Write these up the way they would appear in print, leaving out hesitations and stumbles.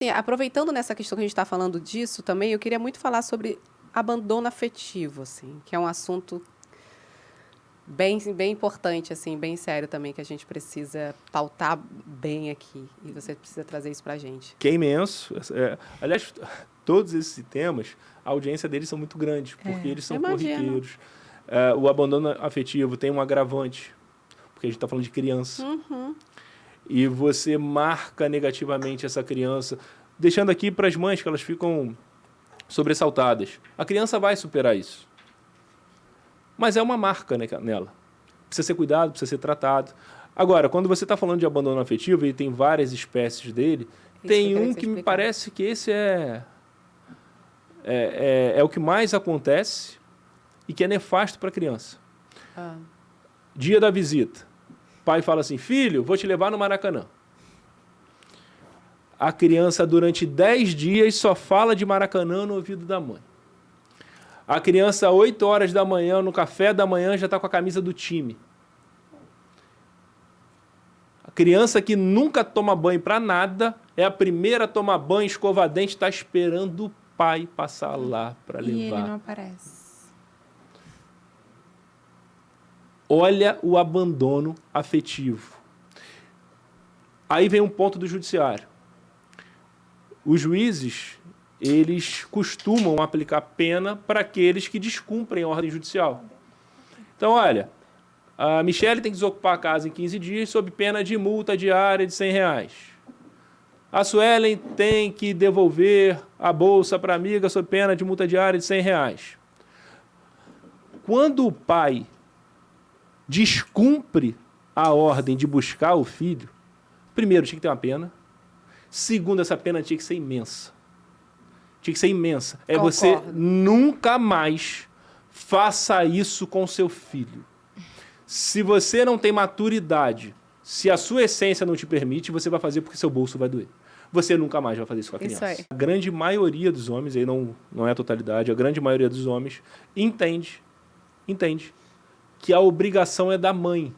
Sim, aproveitando nessa questão que a gente está falando disso também, eu queria muito falar sobre abandono afetivo, assim, que é um assunto bem importante, assim, bem sério também, que a gente precisa pautar bem aqui. E você precisa trazer isso pra gente. Que é imenso. Aliás, todos esses temas, a audiência deles são muito grandes, porque eles são Imagino. corriqueiros. O abandono afetivo tem um agravante, porque a gente está falando de criança. E você marca negativamente essa criança, deixando aqui para as mães que elas ficam sobressaltadas. A criança vai superar isso. Mas é uma marca nela. Precisa ser cuidado, precisa ser tratado. Agora, quando você está falando de abandono afetivo, e tem várias espécies dele, tem um que me parece que esse é o que mais acontece e que é nefasto para a criança. Dia da visita. O pai fala assim, filho, vou te levar no Maracanã. A criança, durante 10 dias, só fala de Maracanã no ouvido da mãe. A criança, 8 horas da manhã, no café da manhã, já está com a camisa do time. A criança que nunca toma banho para nada, é a primeira a tomar banho, escovar dente, está esperando o pai passar lá para levar. E ele não aparece. Olha o abandono afetivo. Aí vem um ponto do judiciário. Os juízes, eles costumam aplicar pena para aqueles que descumprem a ordem judicial. Então, olha, a Michele tem que desocupar a casa em 15 dias sob pena de multa diária de R$100. A Suelen tem que devolver a bolsa para a amiga sob pena de multa diária de R$100. Quando o pai descumpre a ordem de buscar o filho, primeiro, tinha que ter uma pena. Segundo, essa pena tinha que ser imensa. Tinha que ser imensa. Concordo. Você nunca mais faça isso com seu filho. Se você não tem maturidade, se a sua essência não te permite, você vai fazer porque seu bolso vai doer. Você nunca mais vai fazer isso com a criança. Isso aí. A grande maioria dos homens, aí não é a totalidade, a grande maioria dos homens entende que a obrigação é da mãe.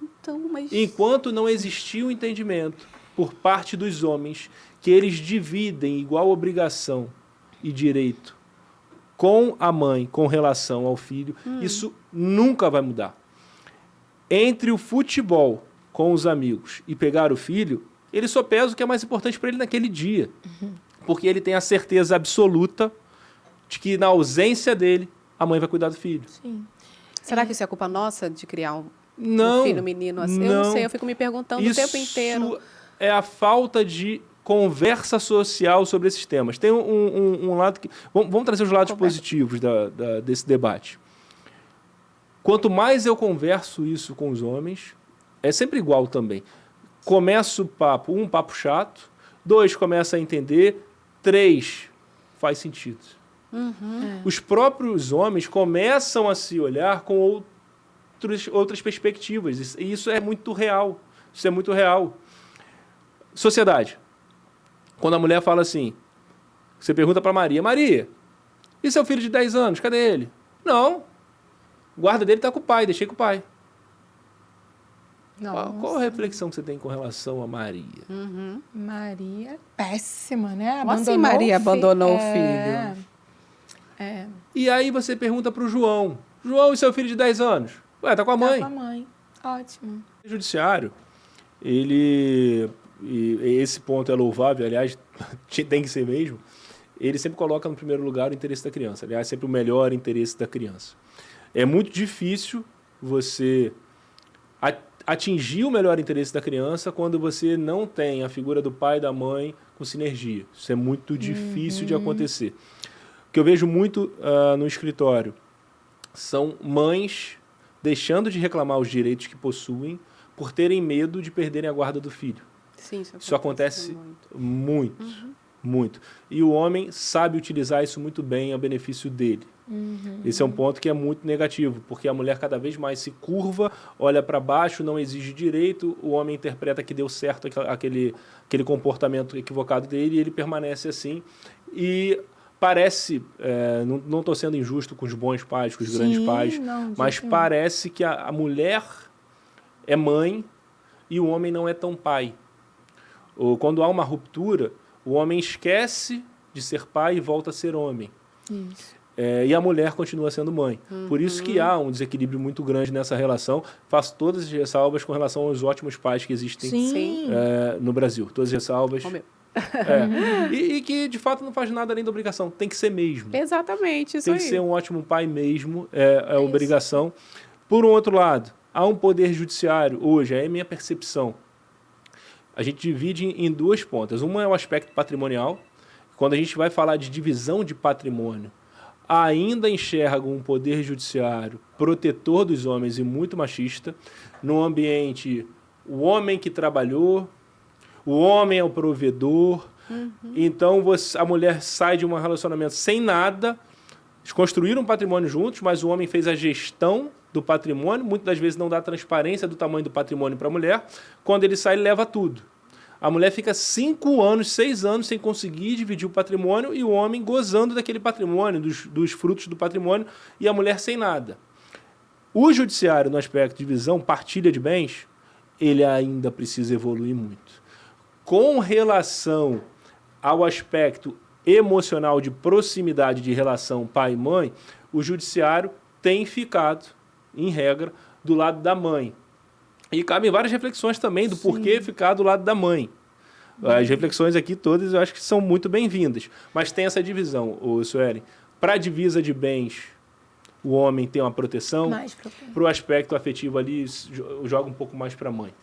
Então, mas... Enquanto não existir o entendimento por parte dos homens que eles dividem igual obrigação e direito com a mãe, com relação ao filho, isso nunca vai mudar. Entre o futebol com os amigos e pegar o filho, ele só pesa o que é mais importante para ele naquele dia. Porque ele tem a certeza absoluta de que na ausência dele, a mãe vai cuidar do filho. Sim. Será que isso é culpa nossa de criar um Não, filho menino assim? Eu não sei, eu fico me perguntando o tempo inteiro. Isso é a falta de conversa social sobre esses temas. Tem um lado que... Vamos trazer os lados positivos desse debate. Quanto mais eu converso isso com os homens, é sempre igual também. Começa o papo, 1, papo chato, 2, começa a entender, 3, faz sentido. Os próprios homens começam a se olhar com outras perspectivas. E isso é muito real. Isso é muito real. Sociedade. Quando a mulher fala assim, você pergunta para Maria, Maria, e seu filho de 10 anos, cadê ele? Não. O guarda dele está com o pai, deixei com o pai. Qual a reflexão que você tem com relação a Maria? Maria, péssima, né? Como assim Maria abandonou o filho? E aí você pergunta para o João, João, e seu filho de 10 anos? Ué, tá com a mãe. Tá com a mãe. Ótimo. O judiciário, e esse ponto é louvável, aliás, tem que ser mesmo, ele sempre coloca no primeiro lugar o interesse da criança, aliás, sempre o melhor interesse da criança. É muito difícil você atingir o melhor interesse da criança quando você não tem a figura do pai e da mãe com sinergia. Isso é muito difícil de acontecer. O que eu vejo muito no escritório são mães deixando de reclamar os direitos que possuem por terem medo de perderem a guarda do filho. Sim, isso acontece muito. E o homem sabe utilizar isso muito bem a benefício dele. Esse é um ponto que é muito negativo, porque a mulher cada vez mais se curva, olha para baixo, não exige direito, o homem interpreta que deu certo aquele comportamento equivocado dele e ele permanece assim. E parece, não estou sendo injusto com os bons pais, com os grandes pais, mas parece que a mulher é mãe e o homem não é tão pai. Ou quando há uma ruptura, O homem esquece de ser pai e volta a ser homem. Isso. E a mulher continua sendo mãe. Por isso que há um desequilíbrio muito grande nessa relação. Faço todas as ressalvas com relação aos ótimos pais que existem Sim. no Brasil. Todas as ressalvas. Ô, meu. E que, de fato, não faz nada além da obrigação. Tem que ser mesmo. Exatamente, isso Tem aí. que ser um ótimo pai mesmo. É obrigação. Por um outro lado, há um poder judiciário hoje, é a minha percepção. A gente divide em duas pontas. Uma é o aspecto patrimonial. Quando a gente vai falar de divisão de patrimônio, ainda enxerga um poder judiciário protetor dos homens e muito machista, no ambiente, o homem que trabalhou, o homem é o provedor, então a mulher sai de um relacionamento sem nada, eles construíram um patrimônio juntos, mas o homem fez a gestão do patrimônio, muitas das vezes não dá transparência do tamanho do patrimônio para a mulher, quando ele sai, ele leva tudo. A mulher fica 5 anos, 6 anos sem conseguir dividir o patrimônio e o homem gozando daquele patrimônio, dos frutos do patrimônio, e a mulher sem nada. O judiciário, no aspecto de divisão, partilha de bens, ele ainda precisa evoluir muito. Com relação ao aspecto emocional de proximidade de relação pai e mãe, o judiciário tem ficado, em regra, do lado da mãe. E cabem várias reflexões também do porquê ficar do lado da mãe. As reflexões aqui todas eu acho que são muito bem-vindas. Mas tem essa divisão, Suelen. Para a divisa de bens, o homem tem uma proteção. Mais profundo. Para o aspecto afetivo ali, joga um pouco mais para a mãe.